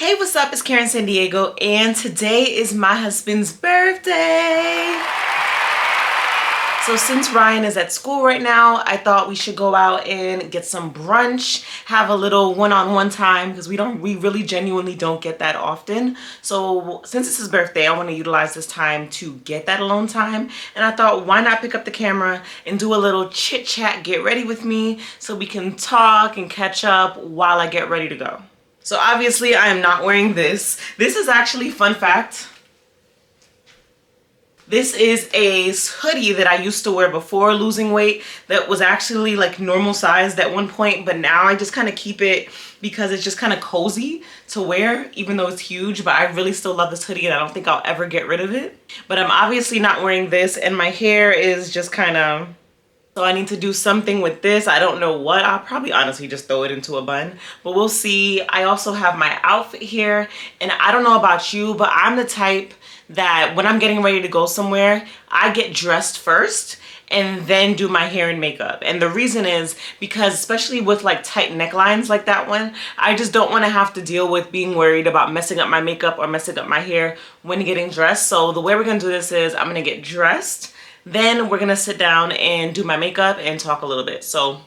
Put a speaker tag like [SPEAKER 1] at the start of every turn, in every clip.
[SPEAKER 1] Hey, what's up? It's Karen San Diego, and today is my husband's birthday. So since Ryan is at school right now, I thought we should go out and get some brunch, have a little one-on-one time because we really genuinely don't get that often. So since it's his birthday, I want to utilize this time to get that alone time. And I thought, why not pick up the camera and do a little chit chat, get ready with me so we can talk and catch up while I get ready to go. So obviously I am not wearing this. This is actually, fun fact, this is a hoodie that I used to wear before losing weight that was actually like normal sized at one point, but now I just kind of keep it because it's just kind of cozy to wear, even though it's huge. But I really still love this hoodie and I don't think I'll ever get rid of it. But I'm obviously not wearing this, and my hair is just kind of, so I need to do something with this. I don't know what. I'll probably honestly just throw it into a bun, but we'll see. I also have my outfit here, and I don't know about you, but I'm the type that when I'm getting ready to go somewhere, I get dressed first and then do my hair and makeup. And the reason is because, especially with like tight necklines like that one, I just don't want to have to deal with being worried about messing up my makeup or messing up my hair when getting dressed. So the way we're gonna do this is I'm gonna get dressed, then we're gonna sit down and do my makeup and talk a little bit. So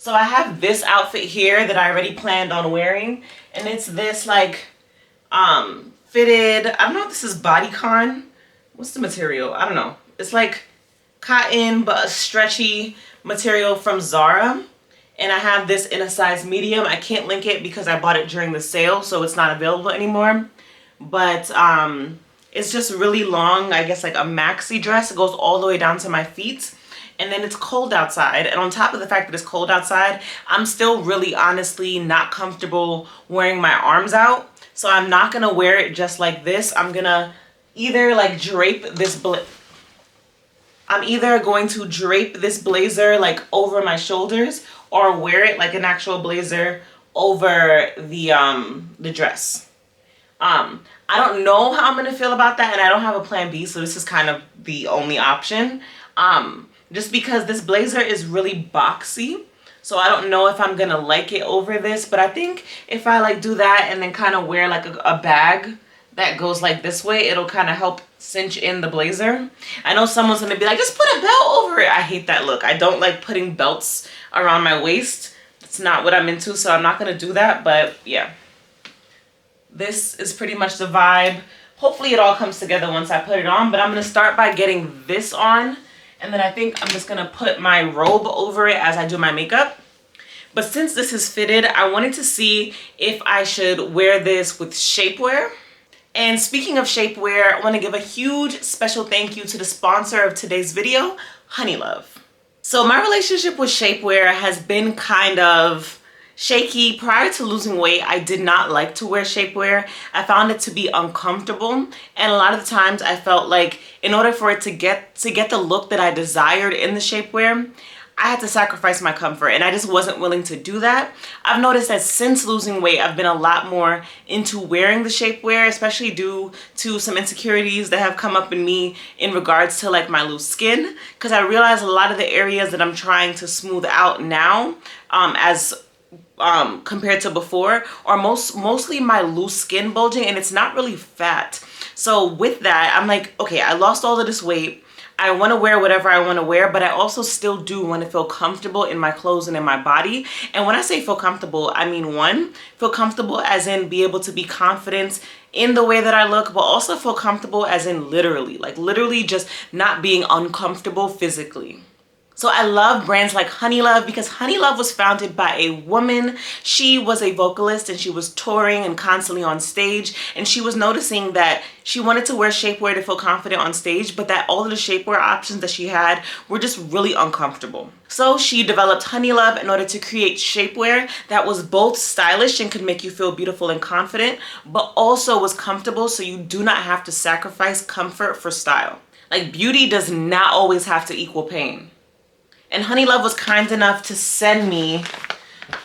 [SPEAKER 1] I have this outfit here that I already planned on wearing, and it's this like fitted, I don't know if this is bodycon. What's the material? I don't know. It's like cotton but a stretchy material from Zara, and I have this in a size medium. I can't link it because I bought it during the sale, so it's not available anymore. But it's just really long, I guess like a maxi dress. It goes all the way down to my feet. And then it's cold outside. And on top of the fact that it's cold outside, I'm still really honestly not comfortable wearing my arms out. So I'm not gonna wear it just like this. I'm gonna either like drape this I'm either going to drape this blazer like over my shoulders or wear it like an actual blazer over the dress. I don't know how I'm gonna feel about that, and I don't have a plan B, so this is kind of the only option. Just because this blazer is really boxy, so I don't know if I'm gonna like it over this. But I think if I like do that and then kind of wear like a bag that goes like this way, it'll kind of help cinch in the blazer. I know someone's gonna be like, just put a belt over it. I hate that look. I don't like putting belts around my waist. It's not what I'm into, so I'm not gonna do that. But yeah, this is pretty much the vibe. Hopefully it all comes together once I put it on, but I'm gonna start by getting this on, and then I think I'm just gonna put my robe over it as I do my makeup. But since this is fitted, I wanted to see if I should wear this with shapewear. And speaking of shapewear, I want to give a huge special thank you to the sponsor of today's video, Honeylove. So my relationship with shapewear has been kind of shaky. Prior to losing weight, I did not like to wear shapewear. I found it to be uncomfortable, and a lot of the times I felt like in order for it to get the look that I desired in the shapewear, I had to sacrifice my comfort, and I just wasn't willing to do that. I've noticed that since losing weight, I've been a lot more into wearing the shapewear, especially due to some insecurities that have come up in me in regards to like my loose skin, because I realize a lot of the areas that I'm trying to smooth out now compared to before are mostly my loose skin bulging, and it's not really fat. So with that, I'm like, okay, I lost all of this weight. I want to wear whatever I want to wear, but I also still do want to feel comfortable in my clothes and in my body. And when I say feel comfortable, I mean, one, feel comfortable as in be able to be confident in the way that I look, but also feel comfortable as in literally just not being uncomfortable physically. So I love brands like Honeylove because Honeylove was founded by a woman. She was a vocalist and she was touring and constantly on stage, and she was noticing that she wanted to wear shapewear to feel confident on stage, but that all of the shapewear options that she had were just really uncomfortable. So she developed Honeylove in order to create shapewear that was both stylish and could make you feel beautiful and confident, but also was comfortable, so you do not have to sacrifice comfort for style. Like, beauty does not always have to equal pain. And Honeylove was kind enough to send me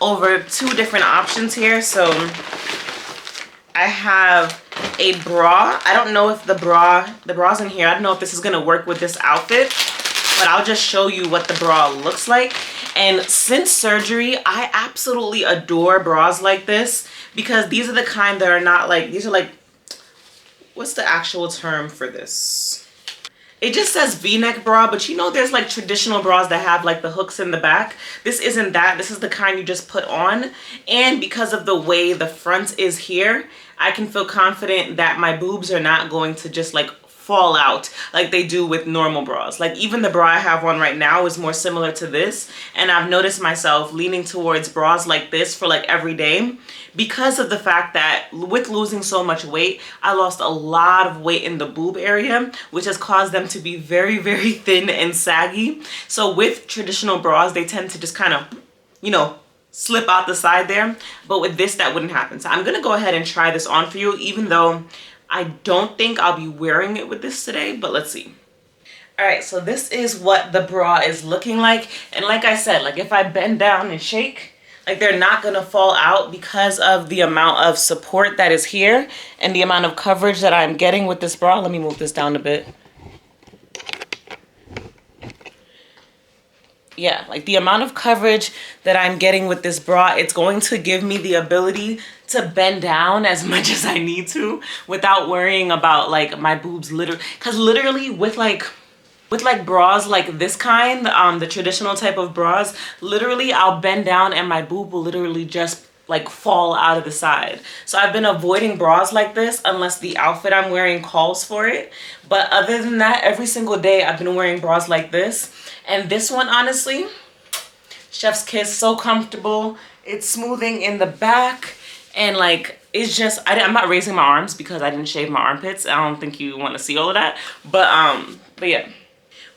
[SPEAKER 1] over 2 different options here. So I have a bra. I don't know if the bra's in here. I don't know if this is gonna work with this outfit, but I'll just show you what the bra looks like. And since surgery, I absolutely adore bras like this because these are the kind that are not like, these are like, what's the actual term for this? It just says V-neck bra, but you know there's like traditional bras that have like the hooks in the back. This isn't that. This is the kind you just put on. And because of the way the front is here, I can feel confident that my boobs are not going to just like fall out like they do with normal bras. Like even the bra I have on right now is more similar to this, and I've noticed myself leaning towards bras like this for like every day because of the fact that with losing so much weight, I lost a lot of weight in the boob area, which has caused them to be very, very thin and saggy. So with traditional bras, they tend to just kind of, you know, slip out the side there, but with this that wouldn't happen. So I'm gonna go ahead and try this on for you, even though I don't think I'll be wearing it with this today, but let's see. All right, so this is what the bra is looking like. And like I said, like if I bend down and shake, like they're not gonna fall out because of the amount of support that is here and the amount of coverage that I'm getting with this bra. Let me move this down a bit. Yeah, like the amount of coverage that I'm getting with this bra, it's going to give me the ability to bend down as much as I need to without worrying about like my boobs literally, because literally with like bras like this kind, the traditional type of bras, literally I'll bend down and my boob will literally just like fall out of the side. So I've been avoiding bras like this unless the outfit I'm wearing calls for it. But other than that, every single day I've been wearing bras like this. And this one, honestly, chef's kiss, so comfortable. It's smoothing in the back and like, it's just, I'm not raising my arms because I didn't shave my armpits. I don't think you want to see all of that. But yeah.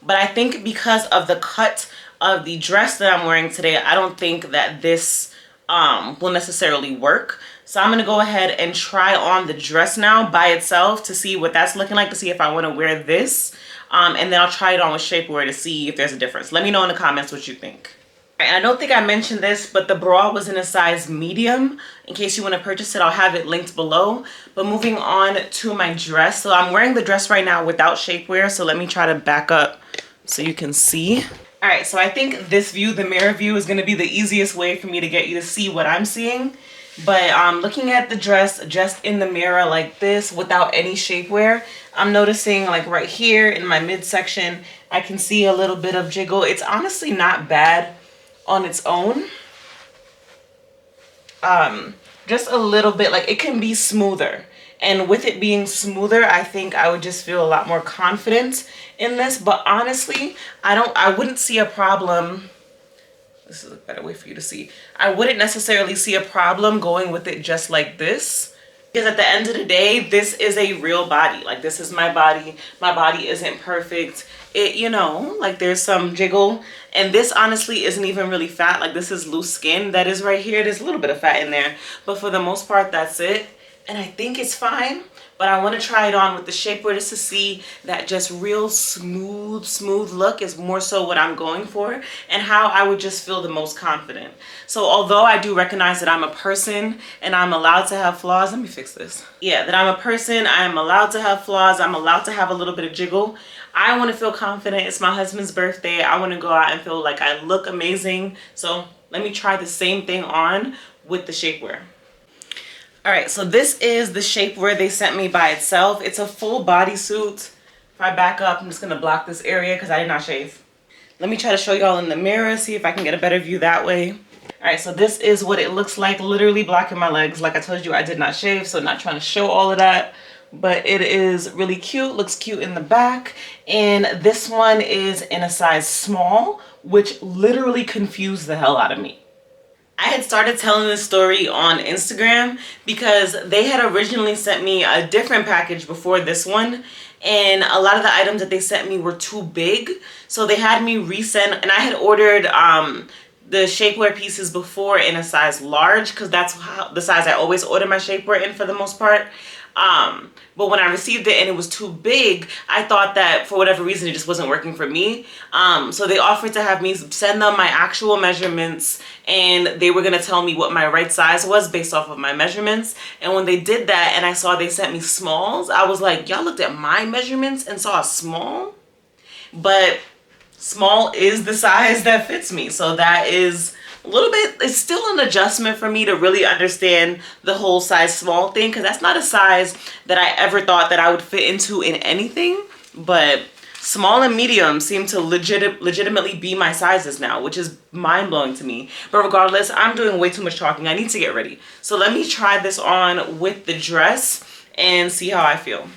[SPEAKER 1] But I think because of the cut of the dress that I'm wearing today, I don't think that this will necessarily work. So I'm gonna go ahead and try on the dress now by itself to see what that's looking like, to see if I want to wear this. And then I'll try it on with shapewear to see if there's a difference. Let me know in the comments what you think. And I don't think I mentioned this, but the bra was in a size medium. In case you want to purchase it, I'll have it linked below. But moving on to my dress. So I'm wearing the dress right now without shapewear. So let me try to back up so you can see. All right, so I think this view, the mirror view, is going to be the easiest way for me to get you to see what I'm seeing. But looking at the dress just in the mirror like this without any shapewear, I'm noticing like right here in my midsection, I can see a little bit of jiggle. It's honestly not bad on its own. Just a little bit, like it can be smoother. And with it being smoother, I think I would just feel a lot more confident in this. But honestly, I wouldn't see a problem. This is a better way for you to see. I wouldn't necessarily see a problem going with it just like this. Because at the end of the day, this is a real body. Like this is my body. My body isn't perfect. It, you know, like there's some jiggle. And this honestly isn't even really fat. Like this is loose skin that is right here. There's a little bit of fat in there. But for the most part, that's it. And I think it's fine. But I want to try it on with the shapewear just to see that just real smooth look is more so what I'm going for and how I would just feel the most confident. So although I do recognize that I'm a person and I'm allowed to have flaws, let me fix this. Yeah, that I'm a person, I am allowed to have flaws, I'm allowed to have a little bit of jiggle. I want to feel confident. It's my husband's birthday. I want to go out and feel like I look amazing. So let me try the same thing on with the shapewear. All right, so this is the shapewear they sent me by itself. It's a full bodysuit. If I back up, I'm just gonna block this area because I did not shave. Let me try to show y'all in the mirror, see if I can get a better view that way. All right, so this is what it looks like, literally blocking my legs. Like I told you, I did not shave, so not trying to show all of that. But it is really cute, looks cute in the back. And this one is in a size small, which literally confused the hell out of me. I had started telling this story on Instagram because they had originally sent me a different package before this one, and a lot of the items that they sent me were too big, so they had me resend. And I had ordered the shapewear pieces before in a size large because that's the size I always order my shapewear in for the most part. But when I received it and it was too big, I thought that for whatever reason it just wasn't working for me. So they offered to have me send them my actual measurements, and they were gonna tell me what my right size was based off of my measurements. And when they did that and I saw they sent me smalls, I was like, y'all looked at my measurements and saw a small? But small is the size that fits me. So that is a little bit, it's still an adjustment for me to really understand the whole size small thing, because that's not a size that I ever thought that I would fit into in anything. But small and medium seem to legitimately be my sizes now, which is mind-blowing to me. But regardless, I'm doing way too much talking. I need to get ready. So let me try this on with the dress and see how I feel.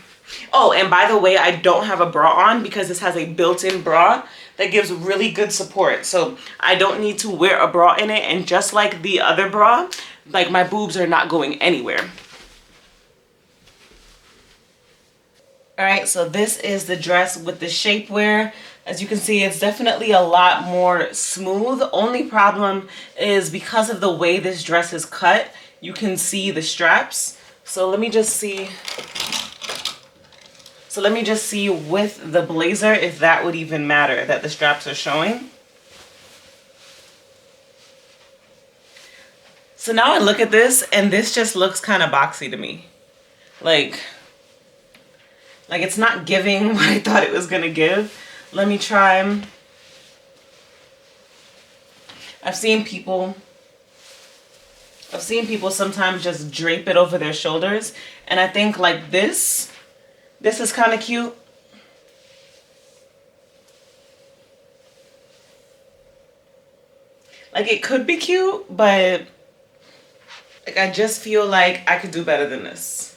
[SPEAKER 1] Oh, and by the way, I don't have a bra on because this has a built-in bra that gives really good support. So I don't need to wear a bra in it. And just like the other bra, like my boobs are not going anywhere. All right, so this is the dress with the shapewear. As you can see, it's definitely a lot more smooth. Only problem is because of the way this dress is cut, you can see the straps. So let me just see. With the blazer if that would even matter, that the straps are showing. So now I look at this and this just looks kind of boxy to me. Like it's not giving what I thought it was gonna give. Let me try. I've seen people sometimes just drape it over their shoulders, and I think like this is kind of cute. Like it could be cute, but like I just feel like I could do better than this.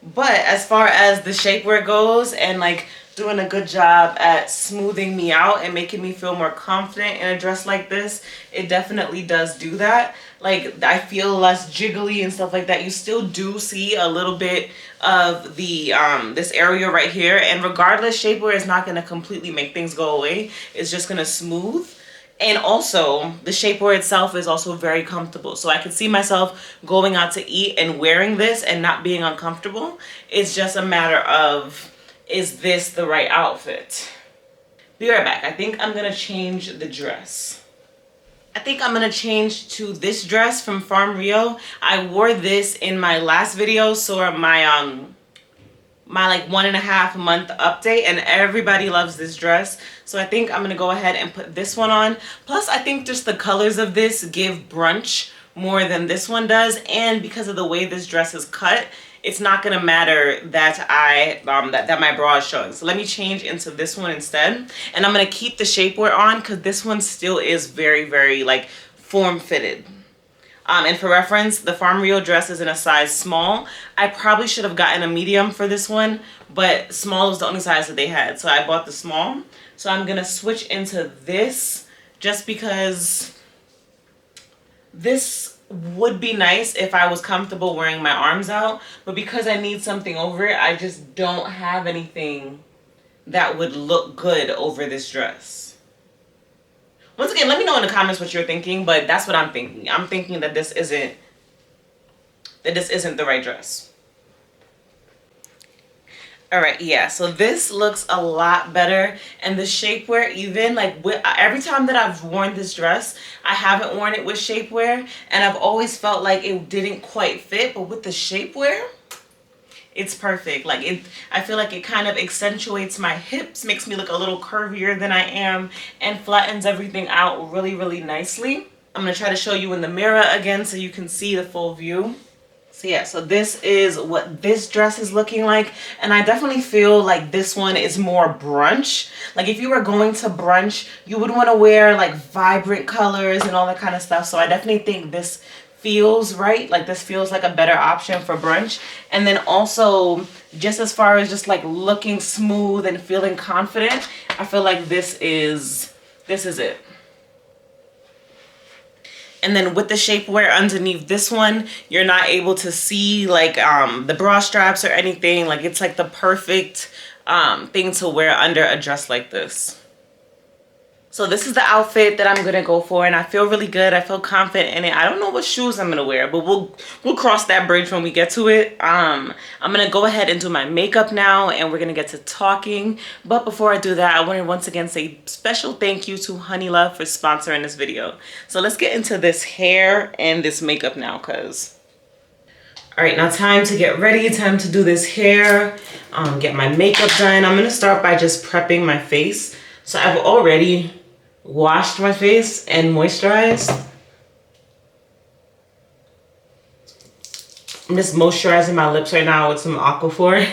[SPEAKER 1] But as far as the shapewear goes and like doing a good job at smoothing me out and making me feel more confident in a dress like this, it definitely does do that. Like I feel less jiggly and stuff like that. You still do see a little bit of the this area right here, and regardless, shapewear is not going to completely make things go away. It's just going to smooth. And also, the shapewear itself is also very comfortable. So I could see myself going out to eat and wearing this and not being uncomfortable. It's just a matter of, is this the right outfit? Be right back. I think I'm going to change the dress. I think I'm going to change to this dress from Farm Rio. I wore this in my last video, so my like 1.5 month update, and everybody loves this dress. So I think I'm gonna go ahead and put this one on. Plus I think just the colors of this give brunch more than this one does, and because of the way this dress is cut, it's not gonna matter that that my bra is showing. So let me change into this one instead, and I'm gonna keep the shapewear on because this one still is very, very like form-fitted. And for reference, the Farm Rio dress is in a size small. I probably should have gotten a medium for this one, but small was the only size that they had. So I bought the small. So I'm going to switch into this just because this would be nice if I was comfortable wearing my arms out. But because I need something over it, I just don't have anything that would look good over this dress. Once again, let me know in the comments what you're thinking, but that's what I'm thinking. I'm thinking that this isn't the right dress. All right, yeah, so this looks a lot better, and the shapewear, even like every time that I've worn this dress, I haven't worn it with shapewear, and I've always felt like it didn't quite fit, but with the shapewear, it's perfect. Like I feel like it kind of accentuates my hips, makes me look a little curvier than I am, and flattens everything out really, really nicely. I'm gonna try to show you in the mirror again so you can see the full view. So yeah, so this is what this dress is looking like, and I definitely feel like this one is more brunch. Like if you were going to brunch, you would want to wear like vibrant colors and all that kind of stuff. So I definitely think this feels right. Like this feels like a better option for brunch. And then also just as far as just like looking smooth and feeling confident, I feel like this is it. And then with the shapewear underneath this one, you're not able to see like the bra straps or anything. Like it's like the perfect thing to wear under a dress like this. So this is the outfit that I'm gonna go for, and I feel really good. I feel confident in it. I don't know what shoes I'm gonna wear, but we'll cross that bridge when we get to it. I'm gonna go ahead and do my makeup now, and we're gonna get to talking. But before I do that, I want to once again say special thank you to Honey Love for sponsoring this video. So let's get into this hair and this makeup now, cause. All right, now time to get ready, time to do this hair, get my makeup done. I'm gonna start by just prepping my face. So I've already washed my face and moisturized. I'm just moisturizing my lips right now with some Aquaphor.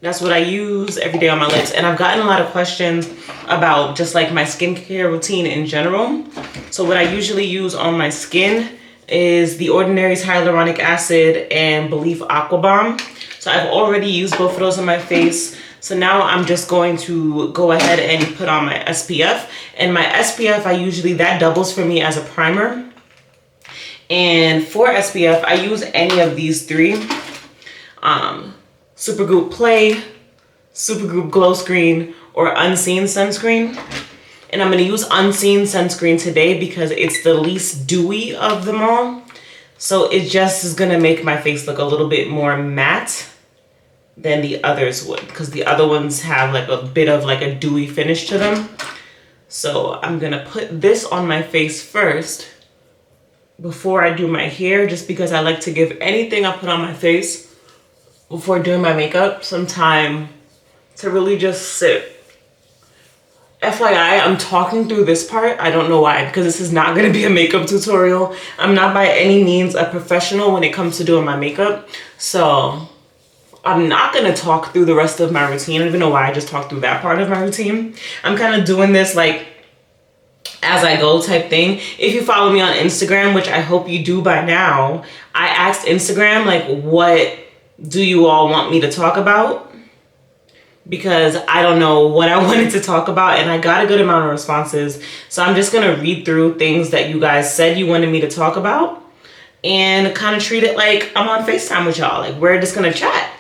[SPEAKER 1] That's what I use every day on my lips. And I've gotten a lot of questions about just like my skincare routine in general. So what I usually use on my skin is The Ordinary's Hyaluronic Acid and Belief Aqua Bomb. So I've already used both of those on my face. So now I'm just going to go ahead and put on my SPF. And my SPF, that doubles for me as a primer. And for SPF, I use any of these three. Supergoop Play, Supergoop Glow Screen, or Unseen Sunscreen. And I'm going to use Unseen Sunscreen today because it's the least dewy of them all. So it just is going to make my face look a little bit more matte than the others would, because the other ones have like a bit of like a dewy finish to them. So I'm going to put this on my face first before I do my hair, just because I like to give anything I put on my face before doing my makeup some time to really just sit. FYI, I'm talking through this part. I don't know why, because this is not going to be a makeup tutorial. I'm not by any means a professional when it comes to doing my makeup. So I'm not going to talk through the rest of my routine. I don't even know why I just talked through that part of my routine. I'm kind of doing this like as I go type thing. If you follow me on Instagram, which I hope you do by now, I asked Instagram like, what do you all want me to talk about? Because I don't know what I wanted to talk about, and I got a good amount of responses. So I'm just gonna read through things that you guys said you wanted me to talk about and kind of treat it like I'm on FaceTime with y'all. Like, we're just gonna chat.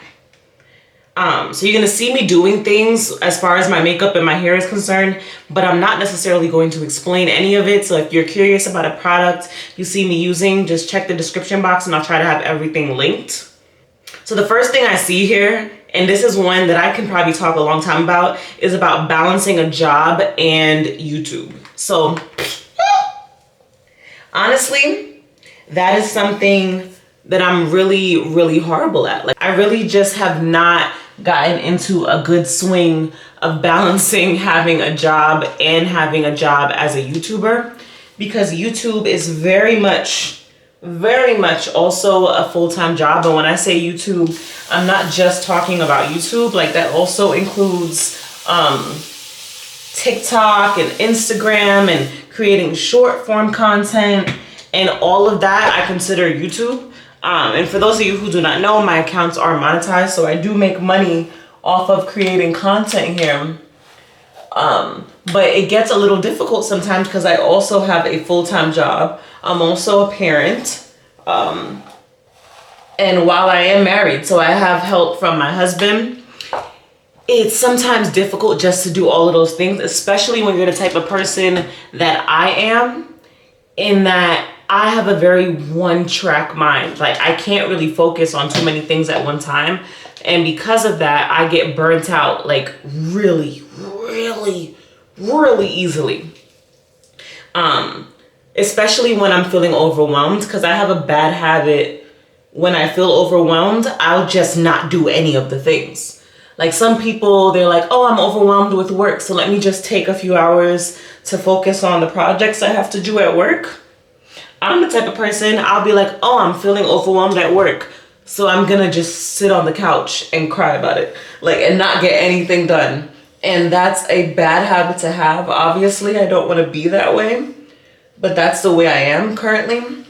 [SPEAKER 1] So you're gonna see me doing things as far as my makeup and my hair is concerned, but I'm not necessarily going to explain any of it. So if you're curious about a product you see me using, just check the description box and I'll try to have everything linked. So the first thing I see here, and this is one that I can probably talk a long time about, is about balancing a job and YouTube. So honestly, that is something that I'm really, really horrible at. Like, I really just have not gotten into a good swing of balancing having a job and having a job as a YouTuber, because YouTube is very much also a full-time job. And when I say YouTube, I'm not just talking about YouTube. Like, that also includes TikTok and Instagram and creating short form content, and all of that I consider YouTube. And for those of you who do not know, my accounts are monetized, so I do make money off of creating content here. But it gets a little difficult sometimes because I also have a full-time job. I'm also a parent. And while I am married, so I have help from my husband, it's sometimes difficult just to do all of those things, especially when you're the type of person that I am, in that I have a very one-track mind. Like, I can't really focus on too many things at one time. And because of that, I get burnt out like really, really, really easily. Especially when I'm feeling overwhelmed, because I have a bad habit. When I feel overwhelmed, I'll just not do any of the things. Like, some people, they're like, oh, I'm overwhelmed with work, so let me just take a few hours to focus on the projects I have to do at work. I'm the type of person, I'll be like, oh, I'm feeling overwhelmed at work, so I'm gonna just sit on the couch and cry about it, like, and not get anything done. And that's a bad habit to have. Obviously, I don't want to be that way, but that's the way I am currently,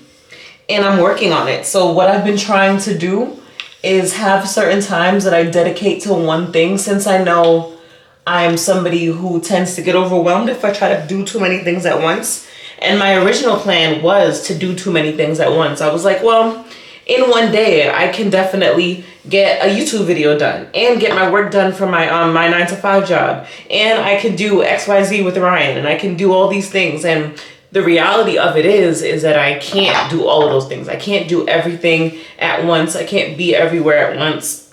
[SPEAKER 1] and I'm working on it. So what I've been trying to do is have certain times that I dedicate to one thing, since I know I'm somebody who tends to get overwhelmed if I try to do too many things at once. And my original plan was to do too many things at once. I was like, well, in one day, I can definitely get a YouTube video done and get my work done for my my 9-to-5 job. And I can do XYZ with Ryan, and I can do all these things. And the reality of it is that I can't do all of those things. I can't do everything at once. I can't be everywhere at once.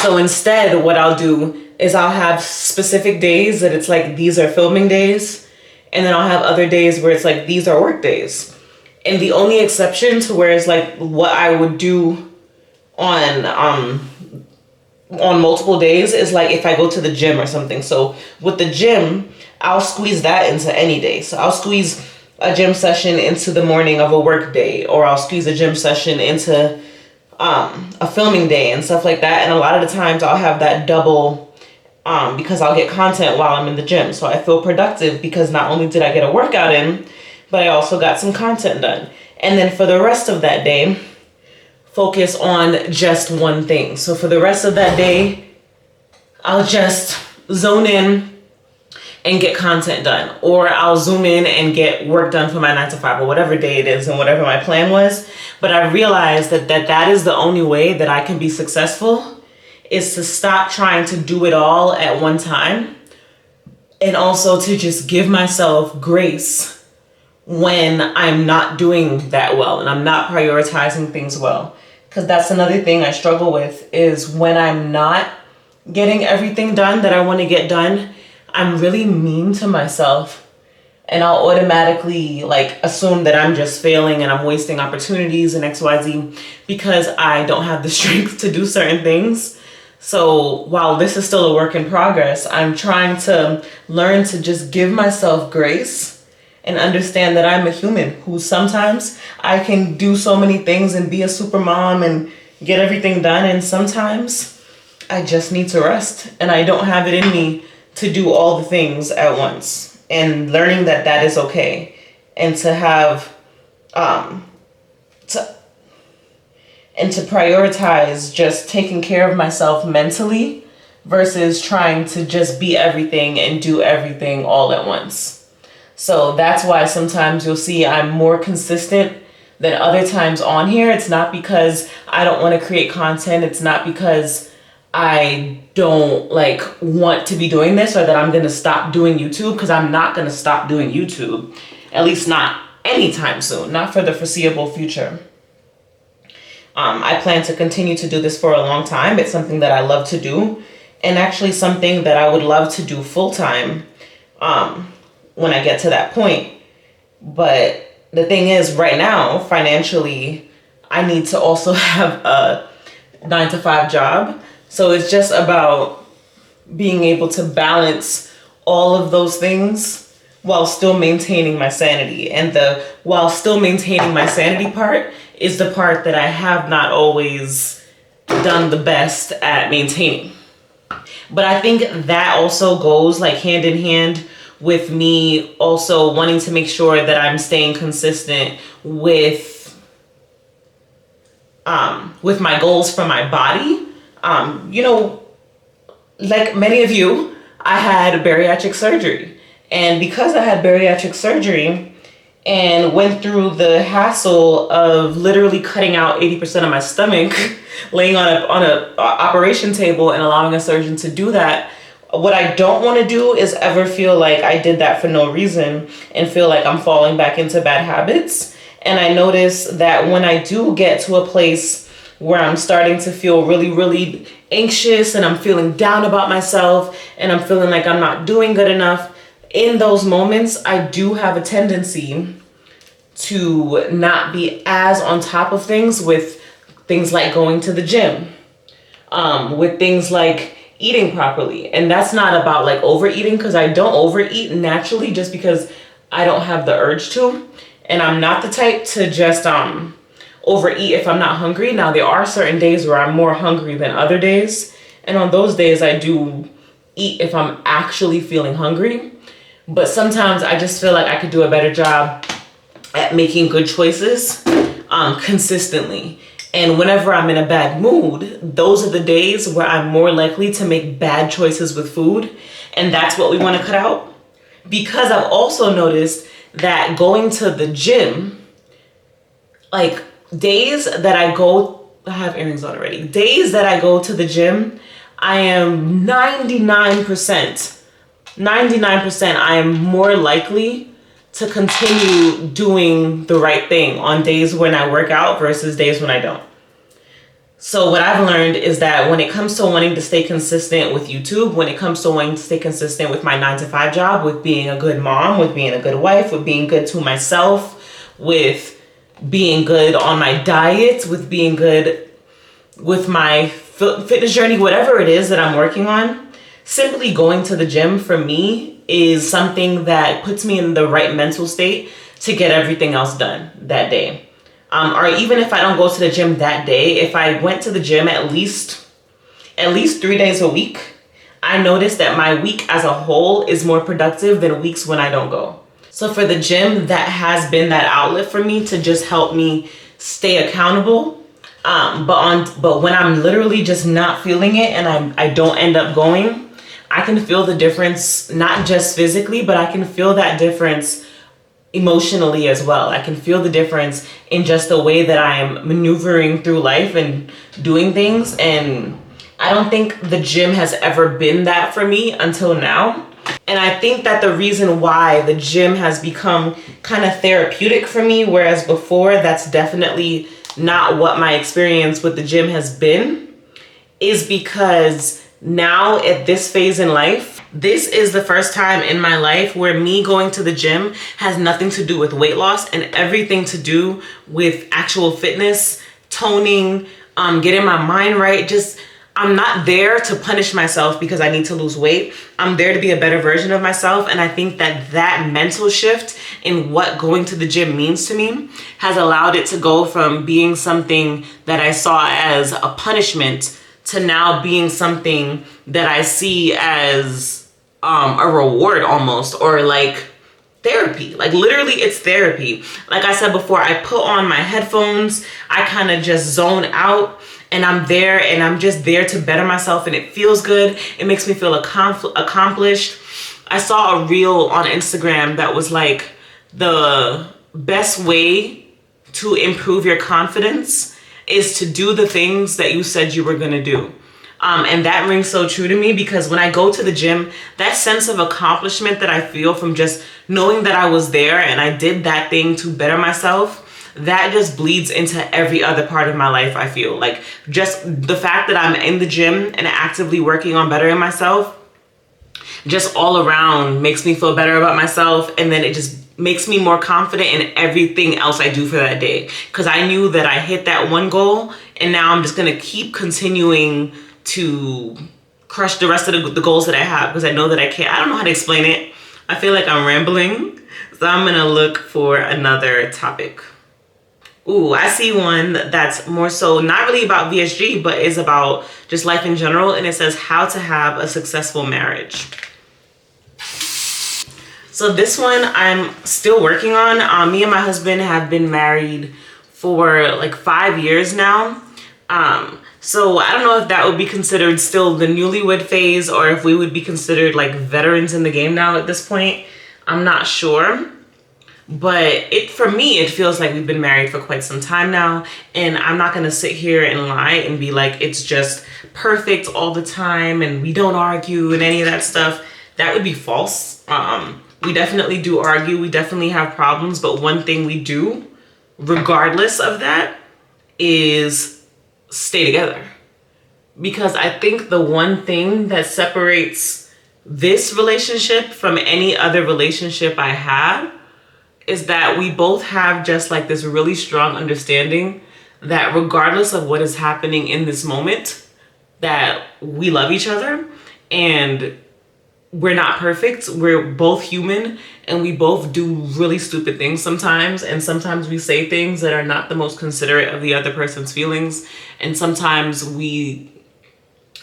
[SPEAKER 1] So instead, what I'll do is I'll have specific days that it's like, these are filming days. And then I'll have other days where it's like, these are work days. And the only exception to where it's like what I would do on on multiple days is like if I go to the gym or something. So with the gym, I'll squeeze that into any day. So I'll squeeze a gym session into the morning of a work day, or I'll squeeze a gym session into a filming day and stuff like that. And a lot of the times I'll have that double because I'll get content while I'm in the gym. So I feel productive because not only did I get a workout in, but I also got some content done. And then for the rest of that day, focus on just one thing. So for the rest of that day, I'll just zone in and get content done, or I'll zoom in and get work done for my 9 to 5 or whatever day it is and whatever my plan was. But I realized that is the only way that I can be successful, is to stop trying to do it all at one time, and also to just give myself grace when I'm not doing that well and I'm not prioritizing things well. Because that's another thing I struggle with, is when I'm not getting everything done that I want to get done, I'm really mean to myself, and I'll automatically like assume that I'm just failing and I'm wasting opportunities and XYZ because I don't have the strength to do certain things. So while this is still a work in progress, I'm trying to learn to just give myself grace and understand that I'm a human who sometimes I can do so many things and be a super mom and get everything done, and sometimes I just need to rest and I don't have it in me to do all the things at once, and learning that is okay, and to have to prioritize just taking care of myself mentally versus trying to just be everything and do everything all at once. So that's why sometimes you'll see I'm more consistent than other times on here. It's not because I don't want to create content. It's not because I don't like want to be doing this or that I'm going to stop doing YouTube, because I'm not going to stop doing YouTube, at least not anytime soon, not for the foreseeable future. I plan to continue to do this for a long time. It's something that I love to do, and actually something that I would love to do full time when I get to that point. But the thing is, right now, financially, I need to also have a 9 to 5 job. So it's just about being able to balance all of those things while still maintaining my sanity. And the while still maintaining my sanity part is the part that I have not always done the best at maintaining. But I think that also goes like hand in hand with me also wanting to make sure that I'm staying consistent with my goals for my body. You know, like many of you, I had bariatric surgery. And because I had bariatric surgery and went through the hassle of literally cutting out 80% of my stomach, laying on a operation table and allowing a surgeon to do that, what I don't want to do is ever feel like I did that for no reason and feel like I'm falling back into bad habits. And I notice that when I do get to a place where I'm starting to feel really, really anxious and I'm feeling down about myself and I'm feeling like I'm not doing good enough, in those moments, I do have a tendency to not be as on top of things with things like going to the gym, with things like eating properly. And that's not about like overeating, because I don't overeat naturally just because I don't have the urge to. And I'm not the type to just overeat if I'm not hungry. Now, there are certain days where I'm more hungry than other days. And on those days, I do eat if I'm actually feeling hungry. But sometimes I just feel like I could do a better job at making good choices consistently. And whenever I'm in a bad mood, those are the days where I'm more likely to make bad choices with food. And that's what we want to cut out. Because I've also noticed that going to the gym, like days that I have earrings on already. Days that I go to the gym, I am 99% I am more likely to continue doing the right thing on days when I work out versus days when I don't. So what I've learned is that when it comes to wanting to stay consistent with YouTube, when it comes to wanting to stay consistent with my 9 to 5 job, with being a good mom, with being a good wife, with being good to myself, with being good on my diet, with being good with my fitness journey, whatever it is that I'm working on, simply going to the gym for me is something that puts me in the right mental state to get everything else done that day. Or even if I don't go to the gym that day, if I went to the gym at least 3 days a week, I notice that my week as a whole is more productive than weeks when I don't go. So for the gym, that has been that outlet for me to just help me stay accountable. But when I'm literally just not feeling it and I don't end up going, I can feel the difference, not just physically, but I can feel that difference emotionally as well. I can feel the difference in just the way that I am maneuvering through life and doing things. And I don't think the gym has ever been that for me until now. And I think that the reason why the gym has become kind of therapeutic for me, whereas before that's definitely not what my experience with the gym has been, is because now at this phase in life, this is the first time in my life where me going to the gym has nothing to do with weight loss and everything to do with actual fitness, toning, getting my mind right. Just, I'm not there to punish myself because I need to lose weight. I'm there to be a better version of myself. And I think that that mental shift in what going to the gym means to me has allowed it to go from being something that I saw as a punishment to now being something that I see as a reward almost, or like therapy. Like literally it's therapy. Like I said before, I put on my headphones, I kind of just zone out, and I'm there and I'm just there to better myself, and it feels good. It makes me feel accomplished. I saw a reel on Instagram that was like, the best way to improve your confidence is to do the things that you said you were gonna do. And that rings so true to me, because when I go to the gym, that sense of accomplishment that I feel from just knowing that I was there and I did that thing to better myself, that just bleeds into every other part of my life. I feel like just the fact that I'm in the gym and actively working on bettering myself, just all around makes me feel better about myself. And then it just makes me more confident in everything else I do for that day. Because I knew that I hit that one goal, and now I'm just gonna keep continuing to crush the rest of the goals that I have, because I know that I can't. I don't know how to explain it. I feel like I'm rambling. So I'm gonna look for another topic. Ooh, I see one that's more so not really about VSG, but is about just life in general. And it says how to have a successful marriage. So this one I'm still working on. Me and my husband have been married for like 5 years now. So I don't know if that would be considered still the newlywed phase, or if we would be considered like veterans in the game now at this point. I'm not sure. But for me, it feels like we've been married for quite some time now. And I'm not going to sit here and lie and be like, it's just perfect all the time and we don't argue and any of that stuff. That would be false. We definitely do argue. We definitely have problems. But one thing we do, regardless of that, is stay together. Because I think the one thing that separates this relationship from any other relationship I have is that we both have just like this really strong understanding that regardless of what is happening in this moment, that we love each other and we're not perfect. We're both human and we both do really stupid things sometimes. And sometimes we say things that are not the most considerate of the other person's feelings. And sometimes we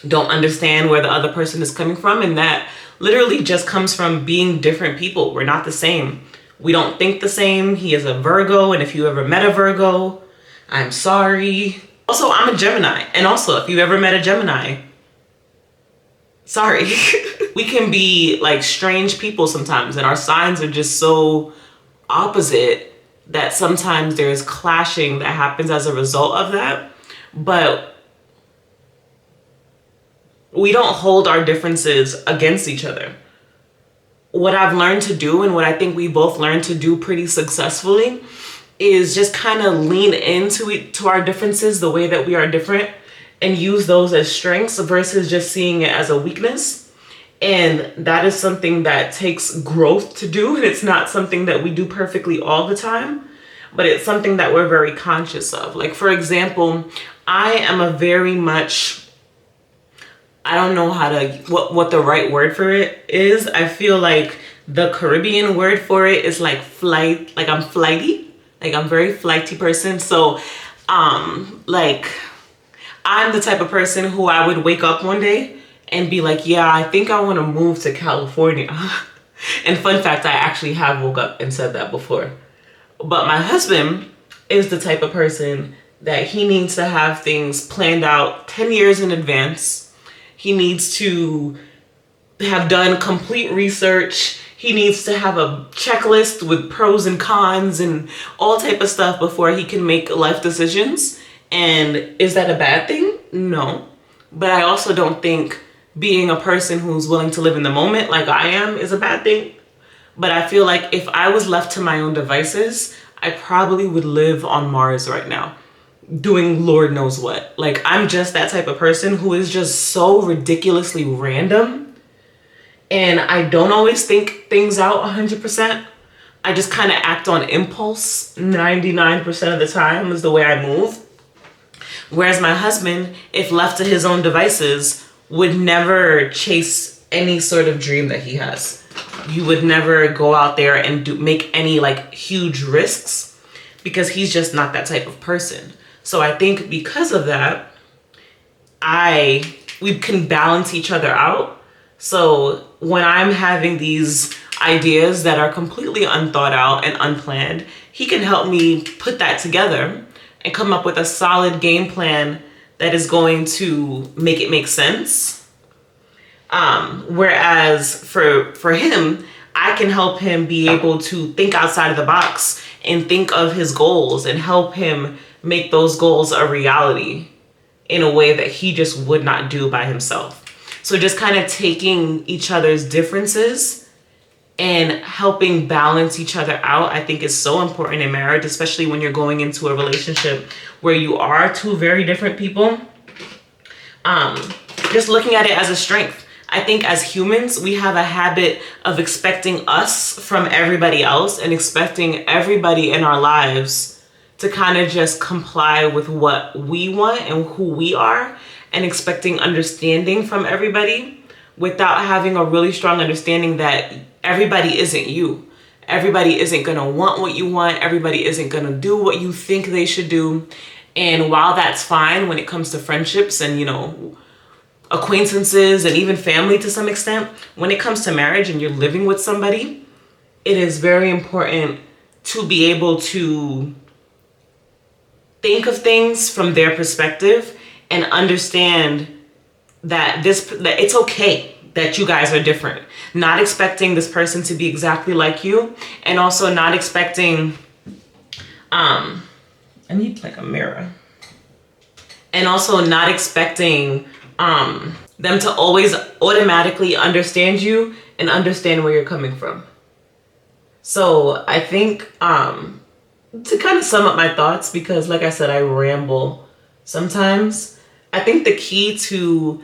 [SPEAKER 1] don't understand where the other person is coming from. And that literally just comes from being different people. We're not the same. We don't think the same. He is a Virgo, and if you ever met a Virgo, I'm sorry. Also, I'm a Gemini, and also if you ever met a Gemini, sorry. We can be like strange people sometimes, and our signs are just so opposite that sometimes there's clashing that happens as a result of that. But we don't hold our differences against each other. What I've learned to do, and what I think we both learned to do pretty successfully, is just kind of lean to our differences the way that we are different and use those as strengths versus just seeing it as a weakness. And that is something that takes growth to do. And it's not something that we do perfectly all the time, but it's something that we're very conscious of. Like, for example, I am a very much I don't know how to, what the right word for it is. I feel like the Caribbean word for it is like flight, like I'm flighty, like I'm a very flighty person. So, like I'm the type of person who I would wake up one day and be like, yeah, I think I want to move to California. And fun fact, I actually have woke up and said that before. But my husband is the type of person that he needs to have things planned out 10 years in advance. He needs to have done complete research. He needs to have a checklist with pros and cons and all type of stuff before he can make life decisions. And is that a bad thing? No. But I also don't think being a person who's willing to live in the moment like I am is a bad thing. But I feel like if I was left to my own devices, I probably would live on Mars right now, doing Lord knows what. Like, I'm just that type of person who is just so ridiculously random. And I don't always think things out 100%. I just kind of act on impulse 99% of the time is the way I move. Whereas my husband, if left to his own devices, would never chase any sort of dream that he has. You would never go out there and make any like huge risks because he's just not that type of person. So I think because of that, we can balance each other out. So when I'm having these ideas that are completely unthought out and unplanned, he can help me put that together and come up with a solid game plan that is going to make it make sense. Whereas for him, I can help him be able to think outside of the box and think of his goals and help him make those goals a reality in a way that he just would not do by himself. So just kind of taking each other's differences and helping balance each other out, I think is so important in marriage, especially when you're going into a relationship where you are two very different people. Just looking at it as a strength. I think as humans, we have a habit of expecting us from everybody else and expecting everybody in our lives to kind of just comply with what we want and who we are, and expecting understanding from everybody without having a really strong understanding that everybody isn't you. Everybody isn't going to want what you want. Everybody isn't going to do what you think they should do. And while that's fine when it comes to friendships and, acquaintances and even family to some extent, when it comes to marriage and you're living with somebody, it is very important to be able to think of things from their perspective and understand that it's okay that you guys are different. Not expecting this person to be exactly like you, and also not expecting I need like a mirror. And also not expecting them to always automatically understand you and understand where you're coming from. So I think to kind of sum up my thoughts, because like I said, I ramble sometimes, I think the key to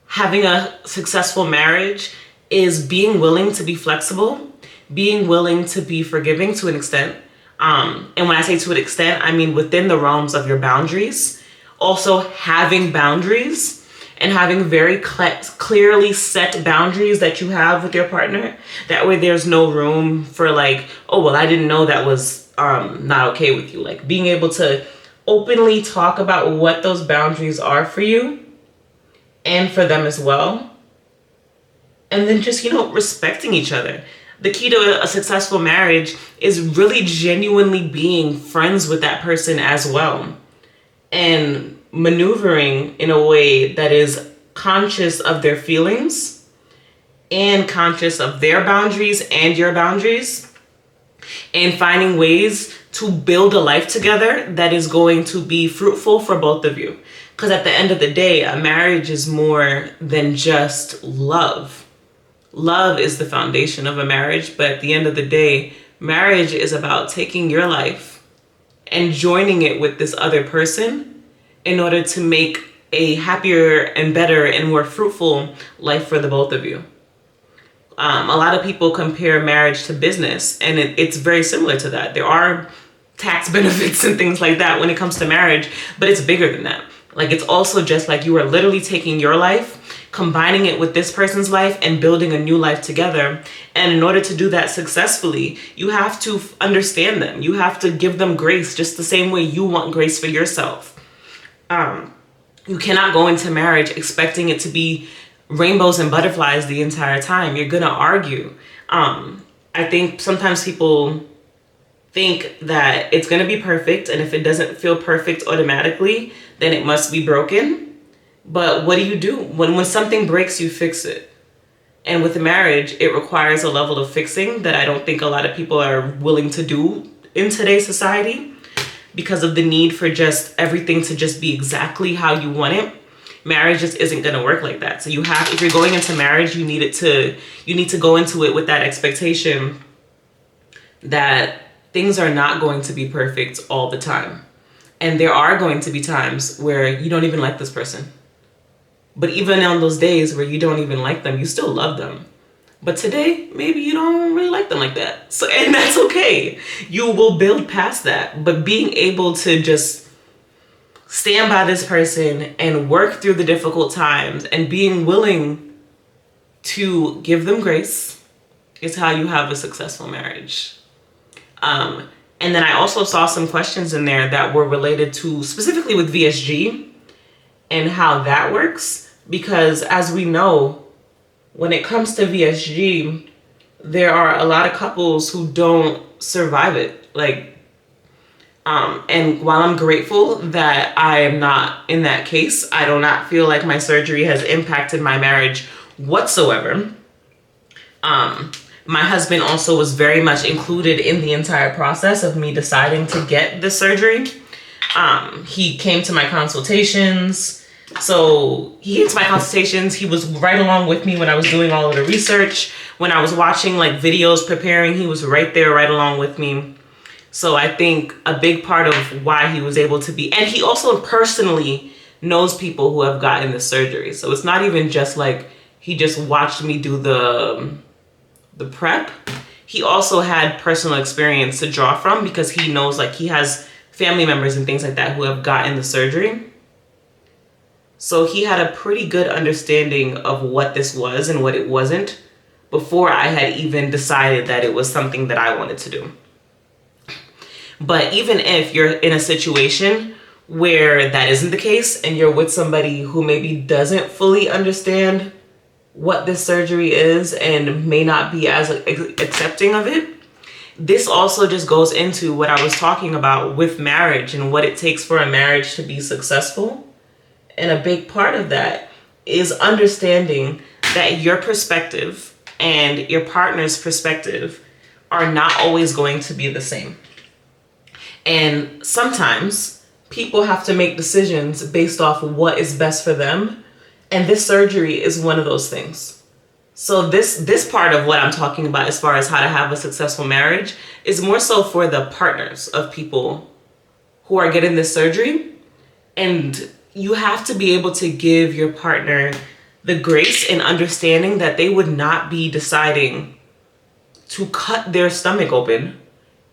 [SPEAKER 1] having a successful marriage is being willing to be flexible, being willing to be forgiving to an extent. And when I say to an extent, I mean within the realms of your boundaries. Also having boundaries and having very clearly set boundaries that you have with your partner. That way there's no room for like, oh, well, I didn't know that was not okay with you. Like being able to openly talk about what those boundaries are for you and for them as well. And then just, respecting each other. The key to a successful marriage is really genuinely being friends with that person as well. And maneuvering in a way that is conscious of their feelings and conscious of their boundaries and your boundaries, and finding ways to build a life together that is going to be fruitful for both of you. Because at the end of the day, a marriage is more than just love. Love is the foundation of a marriage, but at the end of the day, marriage is about taking your life and joining it with this other person in order to make a happier and better and more fruitful life for the both of you. A lot of people compare marriage to business, and it's very similar to that. There are tax benefits and things like that when it comes to marriage, but it's bigger than that. Like, it's also just like you are literally taking your life, combining it with this person's life and building a new life together. And in order to do that successfully, you have to understand them. You have to give them grace just the same way you want grace for yourself. You cannot go into marriage expecting it to be rainbows and butterflies the entire time. You're gonna argue. I think sometimes people think that it's gonna be perfect, and if it doesn't feel perfect automatically, then it must be broken. But what do? When something breaks, you fix it. And with a marriage, it requires a level of fixing that I don't think a lot of people are willing to do in today's society, because of the need for just everything to just be exactly how you want it. Marriage just isn't going to work like that. So if you're going into marriage, you need to go into it with that expectation that things are not going to be perfect all the time. And there are going to be times where you don't even like this person. But even on those days where you don't even like them, you still love them. But today, maybe you don't really like them like that. So, and that's okay. You will build past that. But being able to just stand by this person and work through the difficult times and being willing to give them grace is how you have a successful marriage. And then I also saw some questions in there that were related to specifically with VSG and how that works. Because as we know, when it comes to VSG, there are a lot of couples who don't survive it. And while I'm grateful that I am not in that case, I do not feel like my surgery has impacted my marriage whatsoever. My husband also was very much included in the entire process of me deciding to get this surgery. He came to my consultations. So he came to my consultations. He was right along with me when I was doing all of the research. When I was watching videos preparing, he was right there, right along with me. So I think a big part of why he was able to be, and he also personally knows people who have gotten this surgery. So it's not even just he just watched me do the prep. He also had personal experience to draw from, because he knows he has family members and things like that who have gotten the surgery. So he had a pretty good understanding of what this was and what it wasn't before I had even decided that it was something that I wanted to do. But even if you're in a situation where that isn't the case and you're with somebody who maybe doesn't fully understand what this surgery is and may not be as accepting of it, this also just goes into what I was talking about with marriage and what it takes for a marriage to be successful. And a big part of that is understanding that your perspective and your partner's perspective are not always going to be the same. And sometimes people have to make decisions based off of what is best for them. And this surgery is one of those things. So this part of what I'm talking about as far as how to have a successful marriage is more so for the partners of people who are getting this surgery. And you have to be able to give your partner the grace and understanding that they would not be deciding to cut their stomach open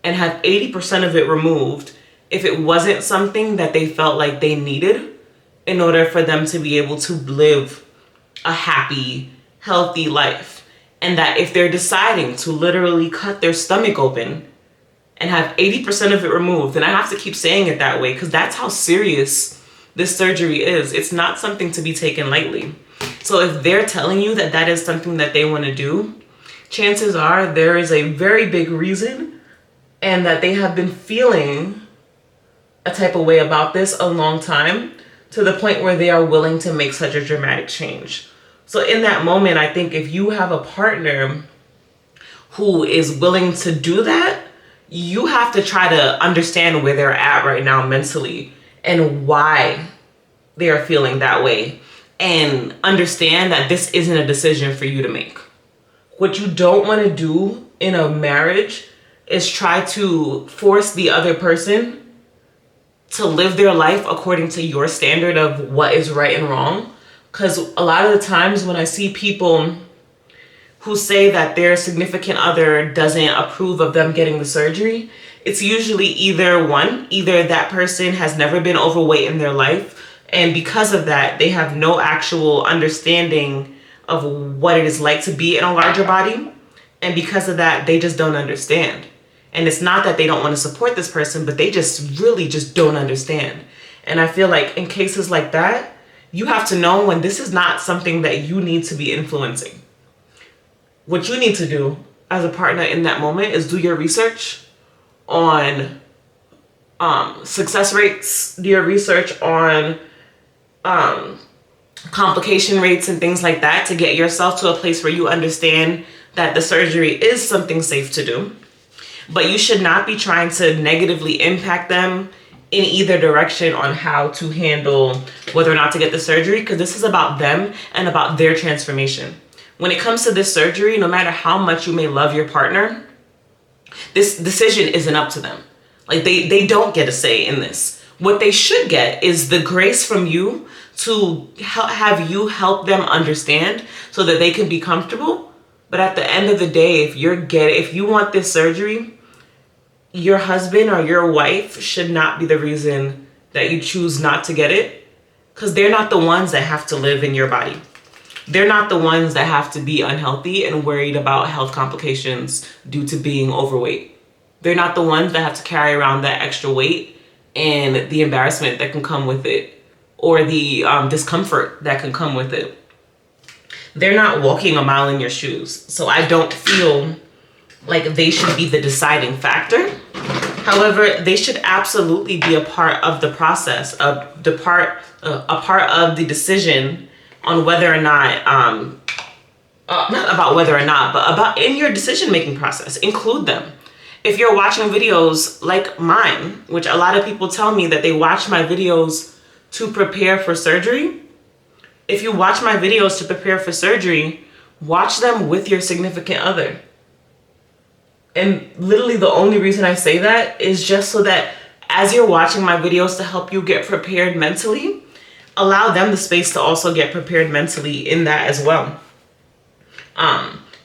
[SPEAKER 1] and have 80% of it removed if it wasn't something that they felt like they needed in order for them to be able to live a happy, healthy life. And that if they're deciding to literally cut their stomach open and have 80% of it removed, and I have to keep saying it that way because that's how serious this surgery is. It's not something to be taken lightly. So if they're telling you that that is something that they want to do, chances are there is a very big reason, and that they have been feeling a type of way about this a long time, to the point where they are willing to make such a dramatic change. So in that moment, I think if you have a partner who is willing to do that, you have to try to understand where they're at right now mentally and why they are feeling that way, and understand that this isn't a decision for you to make. What you don't want to do in a marriage is try to force the other person to live their life according to your standard of what is right and wrong. Because a lot of the times when I see people who say that their significant other doesn't approve of them getting the surgery, it's usually either that person has never been overweight in their life And because of that, they have no actual understanding of what it is like to be in a larger body. And because of that, they just don't understand. And it's not that they don't want to support this person, but they just really just don't understand. And I feel like in cases like that, you have to know when this is not something that you need to be influencing. What you need to do as a partner in that moment is do your research on success rates, do your research on complication rates and things like that to get yourself to a place where you understand that the surgery is something safe to do. But you should not be trying to negatively impact them in either direction on how to handle whether or not to get the surgery, because this is about them and about their transformation. When it comes to this surgery, no matter how much you may love your partner, this decision isn't up to them. Like they don't get a say in this. What they should get is the grace from you to have you help them understand so that they can be comfortable. But at the end of the day, if you want this surgery, your husband or your wife should not be the reason that you choose not to get it, because they're not the ones that have to live in your body. They're not the ones that have to be unhealthy and worried about health complications due to being overweight. They're not the ones that have to carry around that extra weight and the embarrassment that can come with it, or the discomfort that can come with it. They're not walking a mile in your shoes. So I don't feel like they should be the deciding factor. However, they should absolutely be a part of the process, a part of the decision on whether or not, not about whether or not, but about in your decision-making process. Include them. If you're watching videos like mine, which a lot of people tell me that they watch my videos to prepare for surgery. If you watch my videos to prepare for surgery, watch them with your significant other. And literally the only reason I say that is just so that as you're watching my videos to help you get prepared mentally, allow them the space to also get prepared mentally in that as well.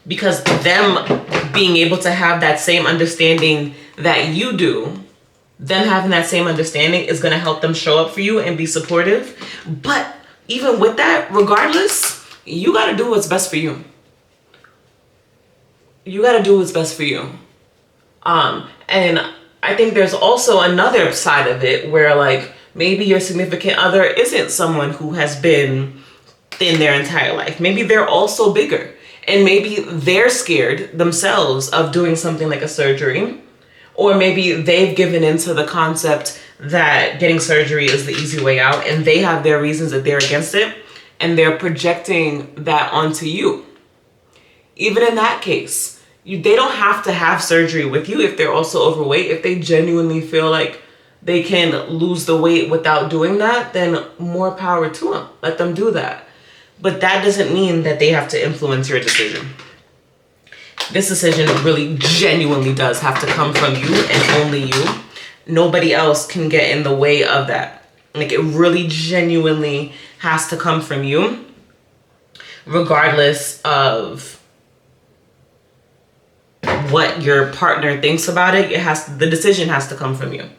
[SPEAKER 1] Because them being able to have that same understanding that you do, them having that same understanding is going to help them show up for you and be supportive. But even with that, regardless, you got to do what's best for you. You got to do what's best for you. And I think there's also another side of it where, like, maybe your significant other isn't someone who has been thin their entire life. Maybe they're also bigger. And maybe they're scared themselves of doing something like a surgery. Or maybe they've given into the concept that getting surgery is the easy way out, and they have their reasons that they're against it, and they're projecting that onto you. Even in that case, they don't have to have surgery with you if they're also overweight. If they genuinely feel like they can lose the weight without doing that, then more power to them. Let them do that. But that doesn't mean that they have to influence your decision. This decision really genuinely does have to come from you and only you. Nobody else can get in the way of that. Like, it really genuinely has to come from you, regardless of what your partner thinks about it. The decision has to come from you.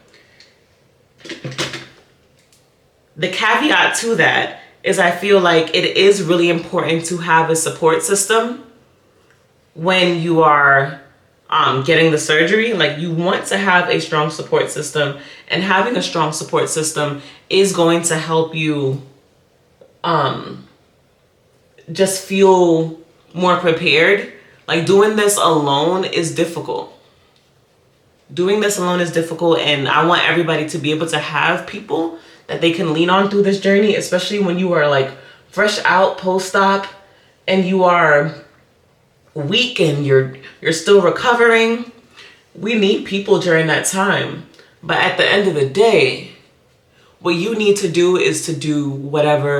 [SPEAKER 1] The caveat to that is I feel like it is really important to have a support system when you are getting the surgery. Like, you want to have a strong support system, and having a strong support system is going to help you just feel more prepared. Like, doing this alone is difficult. Doing this alone is difficult, and I want everybody to be able to have people that they can lean on through this journey, especially when you are like fresh out post-op and you are weak and you're still recovering. We need people during that time. But at the end of the day, what you need to do is to do whatever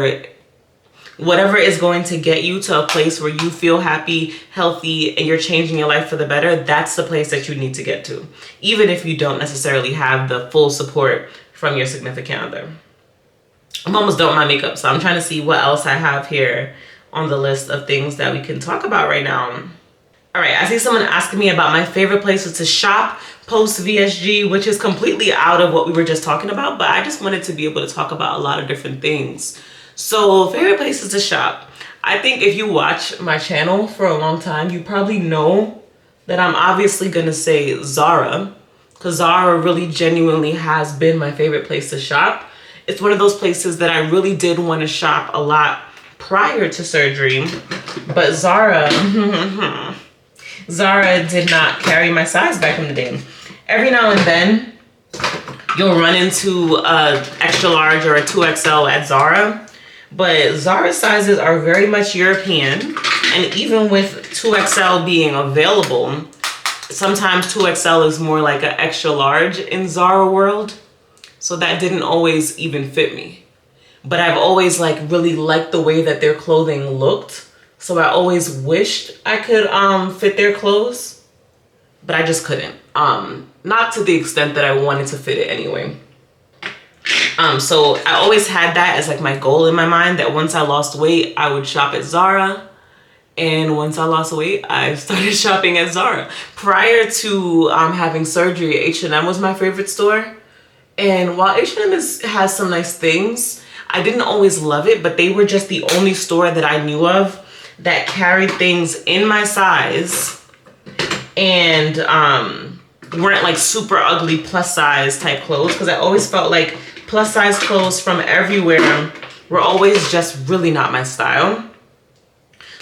[SPEAKER 1] is going to get you to a place where you feel happy, healthy, and you're changing your life for the better. That's the place that you need to get to, even if you don't necessarily have the full support from your significant other. I'm almost done with my makeup, so I'm trying to see what else I have here on the list of things that we can talk about right now. All right, I see someone asking me about my favorite places to shop post-vsg, which is completely out of what we were just talking about, but I just wanted to be able to talk about a lot of different things. So favorite places to shop. I think if you watch my channel for a long time, you probably know that I'm obviously gonna say Zara, because Zara really genuinely has been my favorite place to shop. It's one of those places that I really did want to shop a lot prior to surgery, but Zara did not carry my size back in the day. Every now and then, you'll run into a extra large or a 2XL at Zara, but Zara sizes are very much European, and even with 2XL being available, sometimes 2XL is more like an extra large in Zara world, so that didn't always even fit me. But I've always like really liked the way that their clothing looked, so I always wished I could fit their clothes, but I just couldn't. Not to the extent that I wanted to fit it anyway. So I always had that as like my goal in my mind, that once I lost weight, I would shop at Zara. And once I lost weight, I started shopping at Zara. Prior to having surgery, H&M was my favorite store. And while H&M has some nice things, I didn't always love it, but they were just the only store that I knew of that carried things in my size and weren't like super ugly plus size type clothes, because I always felt like plus size clothes from everywhere were always just really not my style.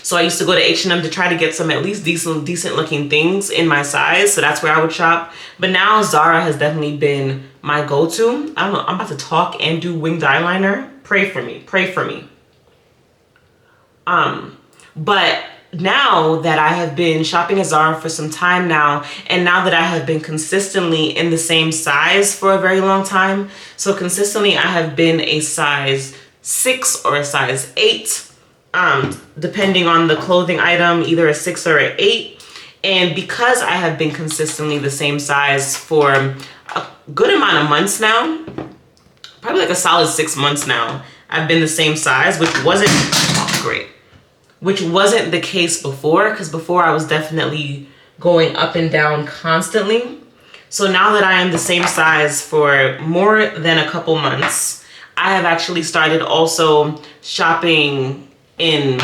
[SPEAKER 1] So I used to go to H&M to try to get some at least decent looking things in my size. So that's where I would shop. But now Zara has definitely been my go-to. I don't know, I'm about to talk and do winged eyeliner. Pray for me, pray for me. But now that I have been shopping at Zara for some time now, and now that I have been consistently in the same size for a very long time, so consistently I have been a size 6 or a size 8, depending on the clothing item, either a 6 or an 8. And because I have been consistently the same size for a good amount of months now, probably like a solid 6 months now, I've been the same size, which wasn't the case before, because before I was definitely going up and down constantly. So now that I am the same size for more than a couple months, I have actually started also shopping in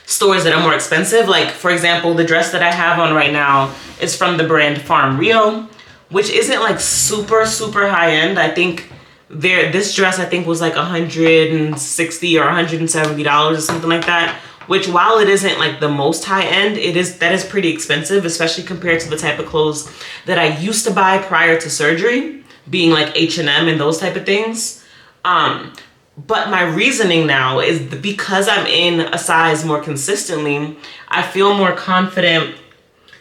[SPEAKER 1] stores that are more expensive. Like, for example, the dress that I have on right now is from the brand Farm Rio, which isn't like super high end. I think this dress I think was like $160 or $170 or something like that, which while it isn't like the most high end, that is pretty expensive, especially compared to the type of clothes that I used to buy prior to surgery, being like H&M and those type of things. But my reasoning now is because I'm in a size more consistently, I feel more confident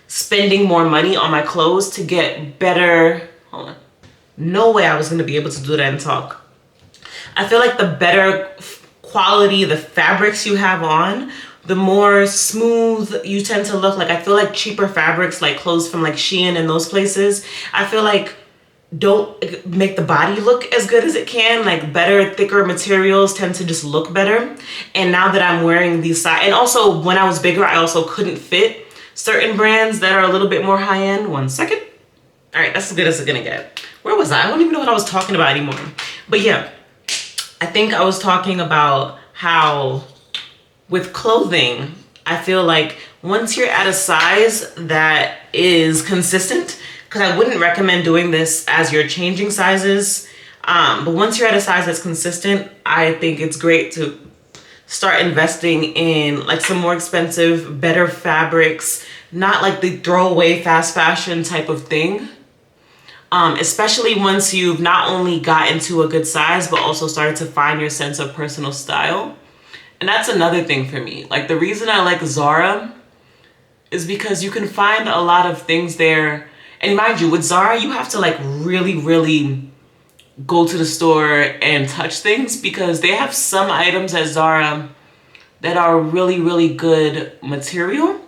[SPEAKER 1] spending more money on my clothes to get better. Hold on. No way I was going to be able to do that and talk. I feel like the better quality the fabrics you have on, the more smooth you tend to look. Like, I feel like cheaper fabrics, like clothes from like Shein and those places, I feel like don't make the body look as good as it can. Like, better, thicker materials tend to just look better. And now that I'm wearing these size, and also when I was bigger, I also couldn't fit certain brands that are a little bit more high end. 1 second. All right, that's as good as it's gonna get. Where was I? I don't even know what I was talking about anymore. But yeah, I think I was talking about how with clothing, I feel like once you're at a size that is consistent, because I wouldn't recommend doing this as you're changing sizes, but once you're at a size that's consistent, I think it's great to start investing in like some more expensive, better fabrics, not like the throwaway fast fashion type of thing. Especially once you've not only got into a good size, but also started to find your sense of personal style. And that's another thing for me. Like, the reason I like Zara is because you can find a lot of things there. And mind you, with Zara, you have to like really go to the store and touch things, because they have some items at Zara that are really good material.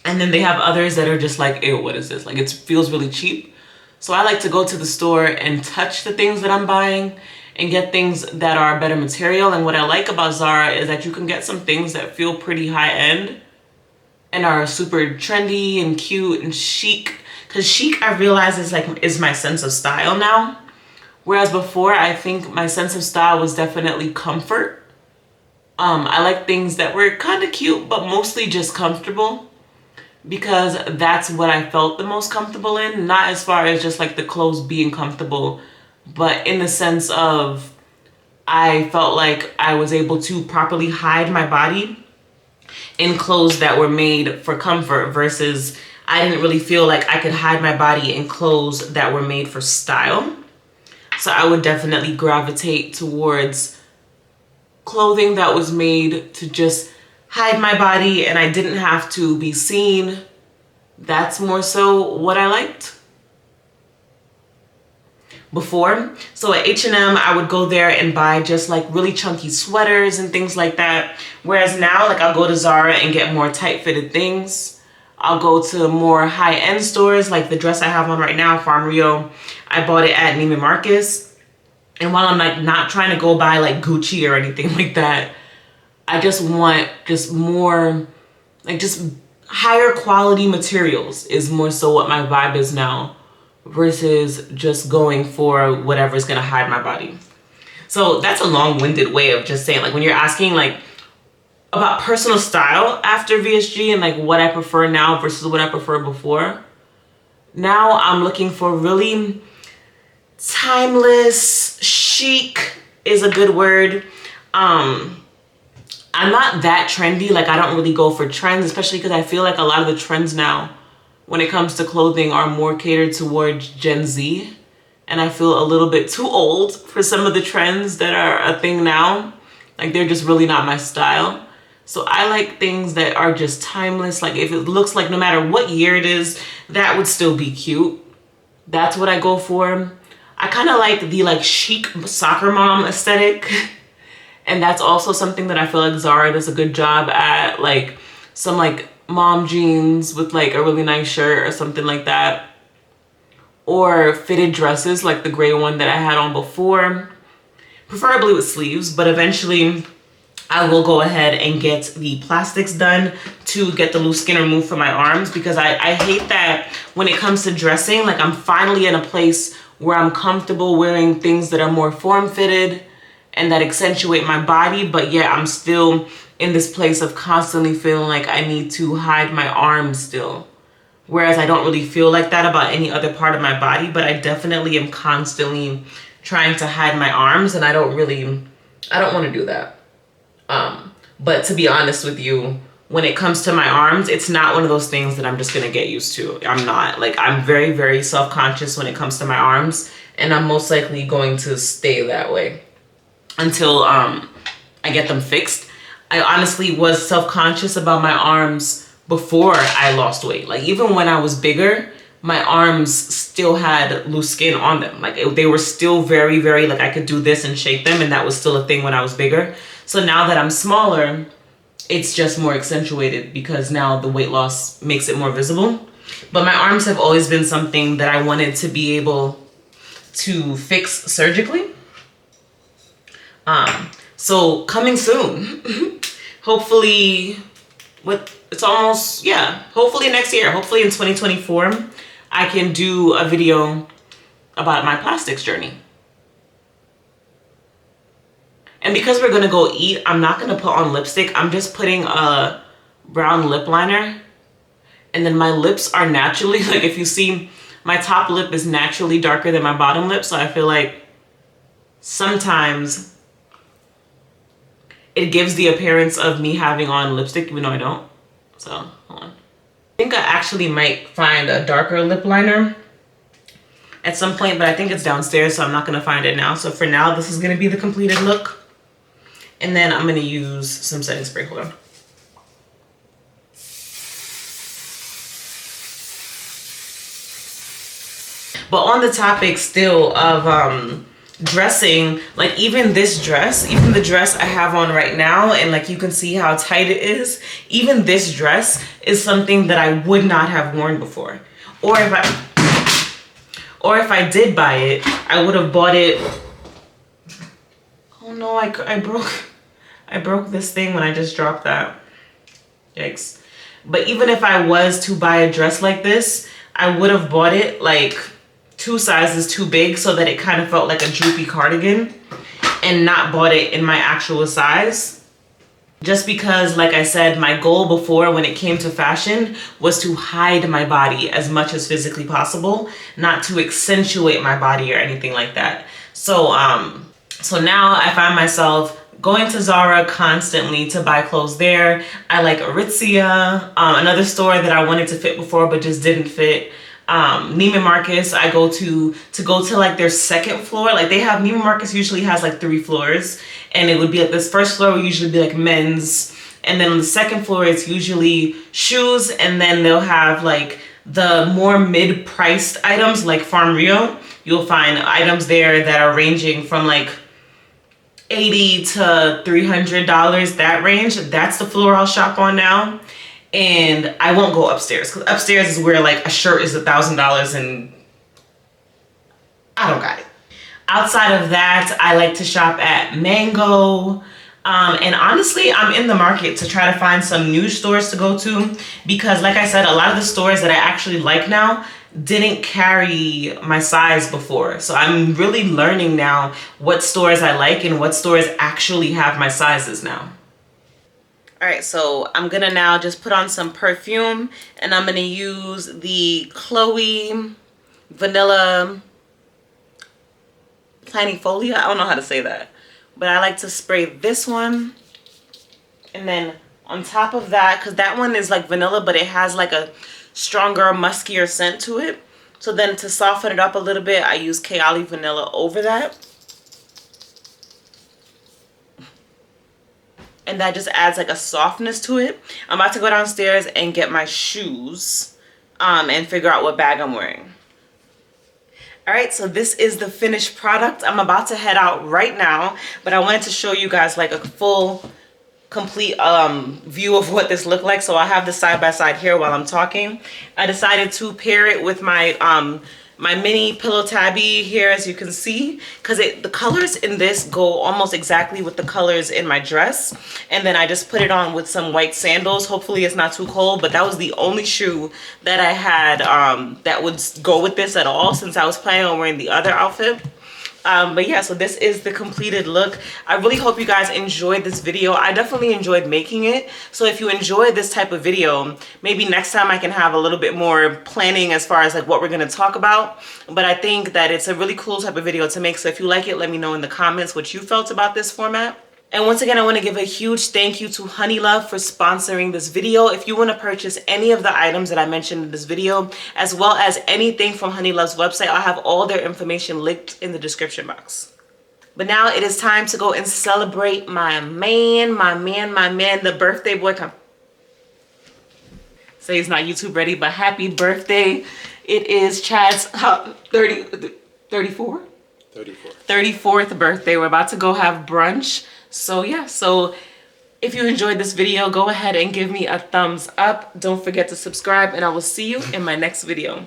[SPEAKER 1] And then they have others that are just like, ew, what is this? Like, it feels really cheap. So I like to go to the store and touch the things that I'm buying and get things that are better material. And what I like about Zara is that you can get some things that feel pretty high end and are super trendy and cute and chic. Because chic, I realize, is my sense of style now. Whereas before, I think my sense of style was definitely comfort. I like things that were kind of cute, but mostly just comfortable, because that's what I felt the most comfortable in. Not as far as just like the clothes being comfortable, but in the sense of I felt like I was able to properly hide my body in clothes that were made for comfort, versus I didn't really feel like I could hide my body in clothes that were made for style. So I would definitely gravitate towards clothing that was made to just hide my body and I didn't have to be seen. That's more so what I liked before. So at H&M, I would go there and buy just like really chunky sweaters and things like that. Whereas now, like, I'll go to Zara and get more tight fitted things. I'll go to more high-end stores, like the dress I have on right now, Farm Rio. I bought it at Neiman Marcus. And while I'm like not trying to go buy like Gucci or anything like that, I just want just more, like, just higher quality materials is more so what my vibe is now, versus just going for whatever's gonna hide my body. So that's a long-winded way of just saying, like, when you're asking like about personal style after VSG and like what I prefer now versus what I prefer before, now I'm looking for really timeless, chic is a good word. I'm not that trendy. Like, I don't really go for trends, especially because I feel like a lot of the trends now when it comes to clothing are more catered towards Gen Z. And I feel a little bit too old for some of the trends that are a thing now. Like, they're just really not my style. So I like things that are just timeless. Like, if it looks like no matter what year it is, that would still be cute. That's what I go for. I kind of like the like chic soccer mom aesthetic. And that's also something that I feel like Zara does a good job at. Like some like mom jeans with like a really nice shirt or something like that. Or fitted dresses like the gray one that I had on before. Preferably with sleeves, but eventually I will go ahead and get the plastics done to get the loose skin removed from my arms, because I hate that when it comes to dressing, like, I'm finally in a place where I'm comfortable wearing things that are more form-fitted and that accentuate my body, but yet I'm still in this place of constantly feeling like I need to hide my arms still. Whereas I don't really feel like that about any other part of my body, but I definitely am constantly trying to hide my arms, and I don't want to do that. But to be honest with you, when it comes to my arms, it's not one of those things that I'm just gonna get used to. I'm not. Like, I'm very, very self-conscious when it comes to my arms, and I'm most likely going to stay that way until I get them fixed. I honestly was self-conscious about my arms before I lost weight. Like, even when I was bigger, my arms still had loose skin on them. Like, they were still very, very, like, I could do this and shake them, and that was still a thing when I was bigger. So now that I'm smaller, it's just more accentuated because now the weight loss makes it more visible. But my arms have always been something that I wanted to be able to fix surgically. So coming soon. Hopefully, hopefully next year, hopefully in 2024, I can do a video about my plastics journey. And because we're gonna go eat, I'm not gonna put on lipstick. I'm just putting a brown lip liner. And then my lips are naturally, like, if you see, my top lip is naturally darker than my bottom lip. So I feel like sometimes it gives the appearance of me having on lipstick, even though I don't. So, hold on. I think I actually might find a darker lip liner at some point, but I think it's downstairs, so I'm not gonna find it now. So for now, this is gonna be the completed look. And then I'm gonna use some setting spray. Hold on. But on the topic still of dressing, like, even this dress, even the dress I have on right now, and like you can see how tight it is, even this dress is something that I would not have worn before. Or if I did buy it, I would have bought it. Oh no, I broke this thing when I just dropped that. Yikes. But even if I was to buy a dress like this, I would have bought it like 2 sizes too big so that it kind of felt like a droopy cardigan, and not bought it in my actual size. Just because, like I said, my goal before when it came to fashion was to hide my body as much as physically possible, not to accentuate my body or anything like that. So now I find myself going to Zara constantly to buy clothes there. I like Aritzia, another store that I wanted to fit before but just didn't fit. Neiman Marcus, I go to like their second floor. Like they have, Neiman Marcus usually has like 3 floors, and it would be like this first floor would usually be like men's, and then on the second floor it's usually shoes, and then they'll have like the more mid-priced items like Farm Rio. You'll find items there that are ranging from like $80 to $300, that range. That's the floor I'll shop on now. And I won't go upstairs, because upstairs is where like a shirt is $1,000 and I don't got it. Outside of that, I like to shop at Mango. And honestly, I'm in the market to try to find some new stores to go to, because like I said, a lot of the stores that I actually like now didn't carry my size before. So I'm really learning now what stores I like and what stores actually have my sizes now. All right, so I'm gonna now just put on some perfume, and I'm gonna use the Chloe Vanilla Planifolia. I don't know how to say that, but I like to spray this one. And then on top of that, because that one is like vanilla, but it has like a stronger, muskier scent to it. So then to soften it up a little bit, I use Kayali Vanilla over that. And that just adds like a softness to it. I'm about to go downstairs and get my shoes and figure out what bag I'm wearing. All right, so this is the finished product. I'm about to head out right now, but I wanted to show you guys like a full, complete view of what this looked like. So I have this side by side here while I'm talking. I decided to pair it with my my mini pillow tabby here, as you can see, because the colors in this go almost exactly with the colors in my dress. And then I just put it on with some white sandals. Hopefully it's not too cold, but that was the only shoe that I had that would go with this at all, since I was planning on wearing the other outfit. But yeah, so this is the completed look. I really hope you guys enjoyed this video. I definitely enjoyed making it. So if you enjoyed this type of video, maybe next time I can have a little bit more planning as far as like what we're going to talk about. But I think that it's a really cool type of video to make. So if you like it, let me know in the comments what you felt about this format. And once again, I want to give a huge thank you to Honeylove for sponsoring this video. If you want to purchase any of the items that I mentioned in this video, as well as anything from Honeylove's website, I'll have all their information linked in the description box. But now it is time to go and celebrate my man, the birthday boy. Come. Say he's not YouTube ready, but happy birthday. It is Chad's 34th birthday. We're about to go have brunch. So yeah, so if you enjoyed this video, go ahead and give me a thumbs up. Don't forget to subscribe, and I will see you in my next video.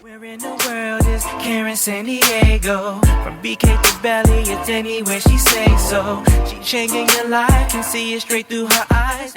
[SPEAKER 2] Where in the world is Karen San Diego? From BK to Belly, it's anywhere she say so. She changing your life, can see it straight through her eyes.